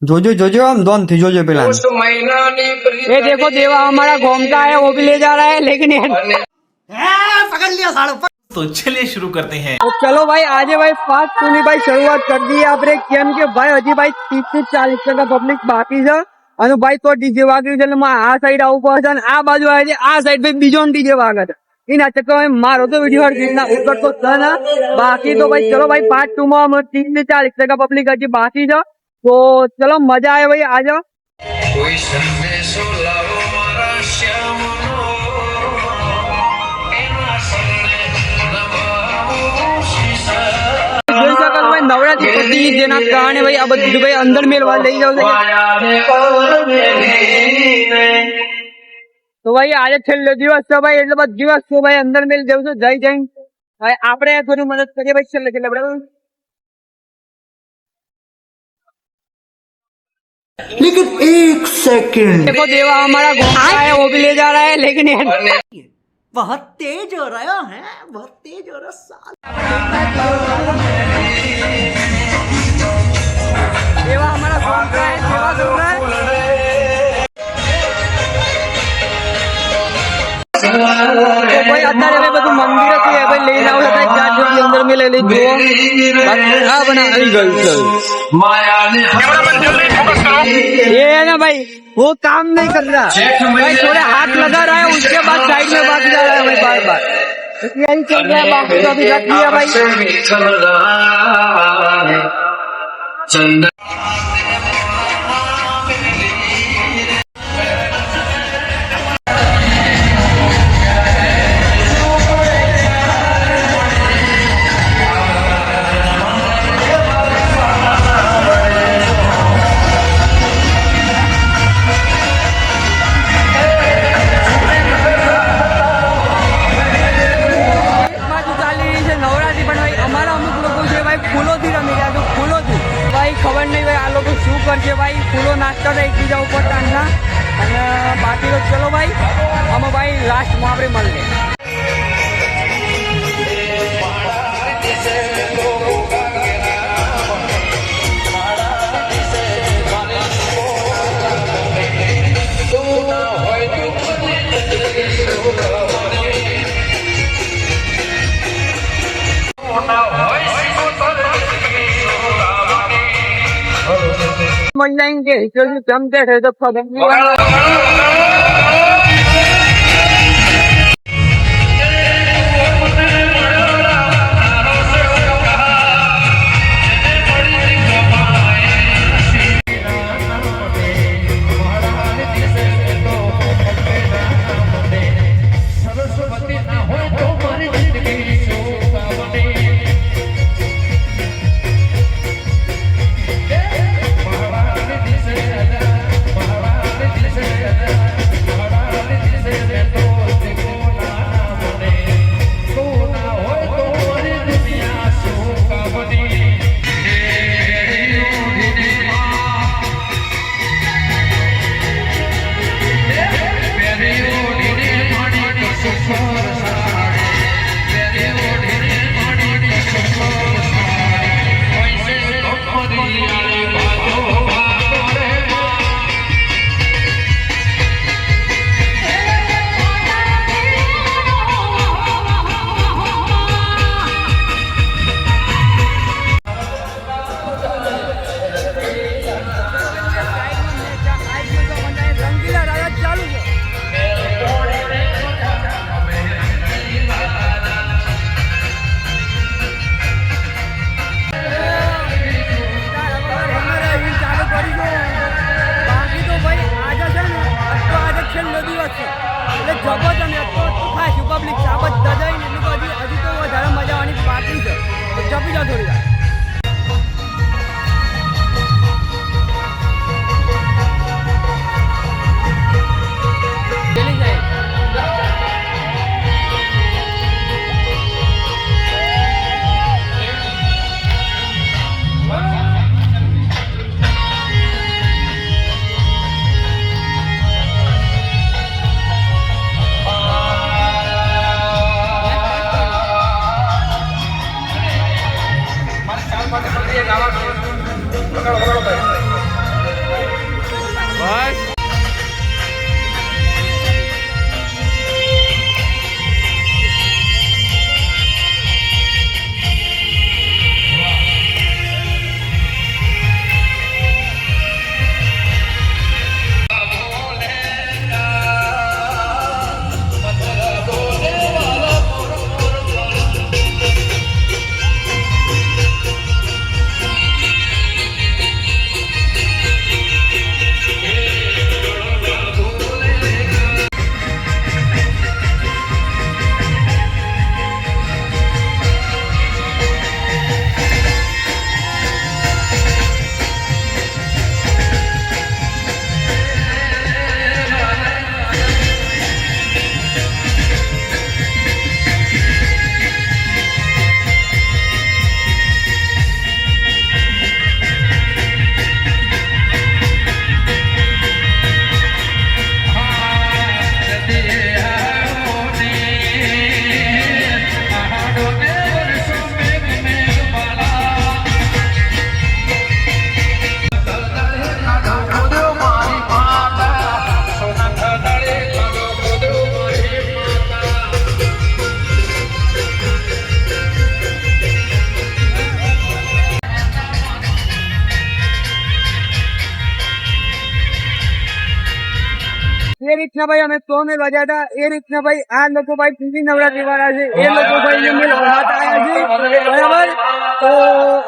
जोजो जोजो हम दोन थे जोजो पेला ये देखो देवा हमारा घूम का है, वो भी ले जा रहा है, लेकिन पकड़ लिया साड़ू। तो चलिए शुरू करते हैं। तो चलो भाई आजे भाई फास्ट सुनी भाई शुरुआत कर दी आपने केम के भाई हजी भाई 30 થી 40% પબ્લિક બાકી છે અને ભાઈ તો ડીજે વાગી છે એટલે આ સાઈડ આવું પડશે અને આ બાજુ આવે છે, આ સાઈડ ભાઈ બીજો ડીજે વાગે છે એના ચક્કર મારો તો વિડીયો હર રીતના ઉતરતો છે ને બાકી તો ભાઈ ચલો ભાઈ પાર્ટ 2 માં 30 થી 40% પબ્લિક હજી બાકી છે તો ચલો મજા આવે ભાઈ આજે કોઈ સંદેશો લાવો મારા શ્યામનો એના સંગે નવાવું શીશા જોઈ શકો ભાઈ નવરાત્રી પતિ જેના કારણે ભાઈ આ બધું ભાઈ અંદર મેળવા લઈ જાવ છે તો ભાઈ આજે છેલ્લો દિવસ છે ભાઈ એટલે બસ દિવસ છે ભાઈ અંદર મેળ જવું છું જઈ જઈ હવે આપણે થોડી મદદ કરીએ ભાઈ છેલ્લે છેલ્લે બરાબર लेकिन एक सेकंड देखो देवा हमारा घोंका है वो भी ले जा रहा है लेकिन बहुत तेज हो रहा है, बहुत तेज हो रहा साल। देवा हमारा घोंका है देवा सुन रहा है तो भाई અત્યારે હવે બધું મંદિર છે ભાઈ લઈને આવો હતા ચાર જોડી અંદર મેં લઈ લીધું આ બના આવી ગયું છે ये है ना भाई वो काम नहीं कर रहा भाई थोड़े हाथ लगा रहा है उसके बाद साइड में भाग जा रहा है भाई बार बार यही चल रहा है बाकी तो अभी रख लिया भाई ખબર નહીં ભાઈ આ લોકો શું કરશે ભાઈ ફૂલો નાખતા હતા એકબીજા ઉપર ટાંગના અને બાકી તો ચલો ભાઈ આમાં ભાઈ લાસ્ટમાં આપણે મળીએ मर जाएंगे क्योंकि जमते थे तो खबर જે રીતના ભાઈ અમે 100 મેલ વાગ્યા હતા એ રીતના ભાઈ આ લોકો ભાઈ ટીવી નવરાત્રી વાળા છે એ લોકો ભાઈ મેલ વગાડતા આવ્યા છે બરાબર. તો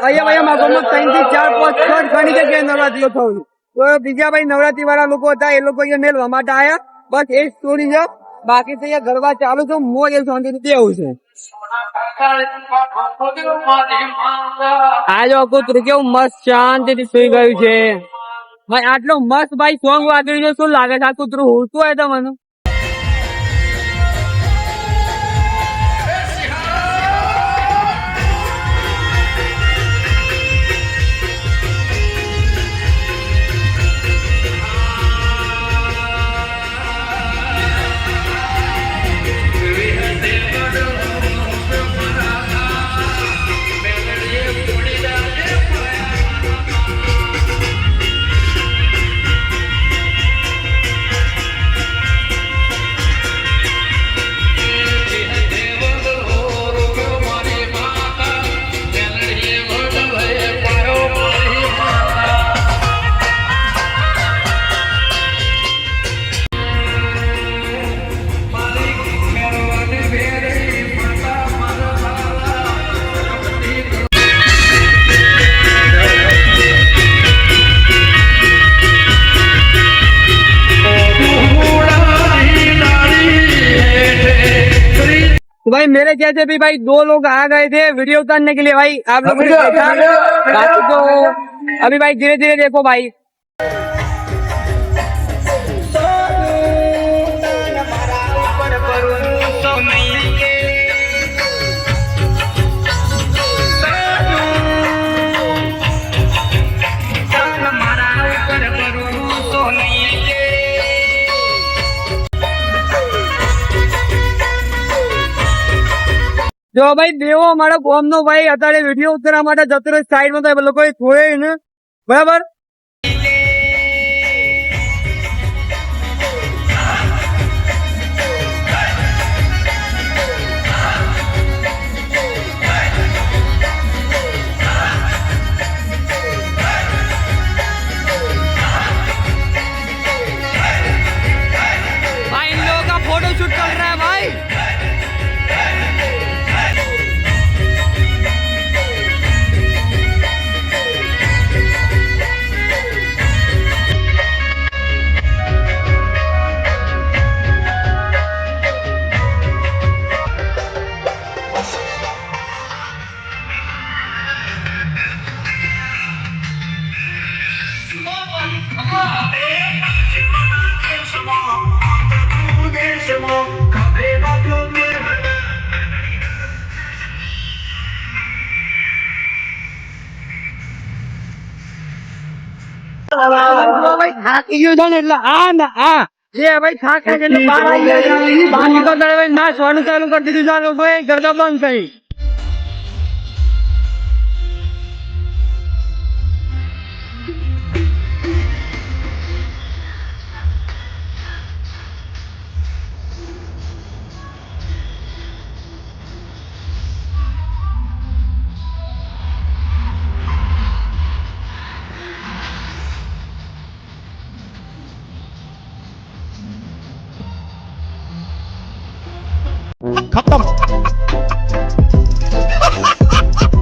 અહીંયા ભાઈ અમારા ગામમાં 3 થી 4 5 6 ઘણી જગ્યાએ નવરાત્રીઓ થયું. તો બીજા ભાઈ નવરાત્રી વાળા લોકો હતા એ લોકો અહીંયા મેલ વગાડતા આવ્યા. બસ એ સ્ટોરી છે. બાકી તો અહીંયા ગરબા ચાલુ છે મોજ એ શાંતિથી દેવું છે. આ જો કૂતરું કેવું મસ્ત શાંતિથી સુઈ ગયું છે ભાઈ. આટલો મસ્ત ભાઈ સોંગ વાગી છે. શું લાગે છે આ કૂતરું હોતું હોય તમને? तो भाई मेरे जैसे भी भाई 2 लोग आ गए थे वीडियो उतारने के लिए भाई. आप लोगों ने देखा. बाकी तो अभी भाई धीरे धीरे देखो भाई. જો ભાઈ દેવો અમારો બોમ્બ નો ભાઈ અત્યારે વિડીયો ઉતારવા માટે જતો રહ્યો સાઈડ માં. તો લોકોએ થોડે ને બરાબર. भाई इन लोगों का फोटो शूट चल रहा है भाई. ભાઈ થાકી ગયો છે ને એટલે આ ને આ જે ભાઈ થાકે છે એટલે બહાર આવી ગયા. બાકી તો ભાઈ નાચવાનું ચાલુ કરી દીધું. ચાલો ભાઈ ગરબા બંધ થઈ. खत्म.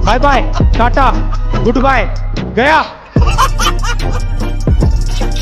Bye bye tata good bye गया.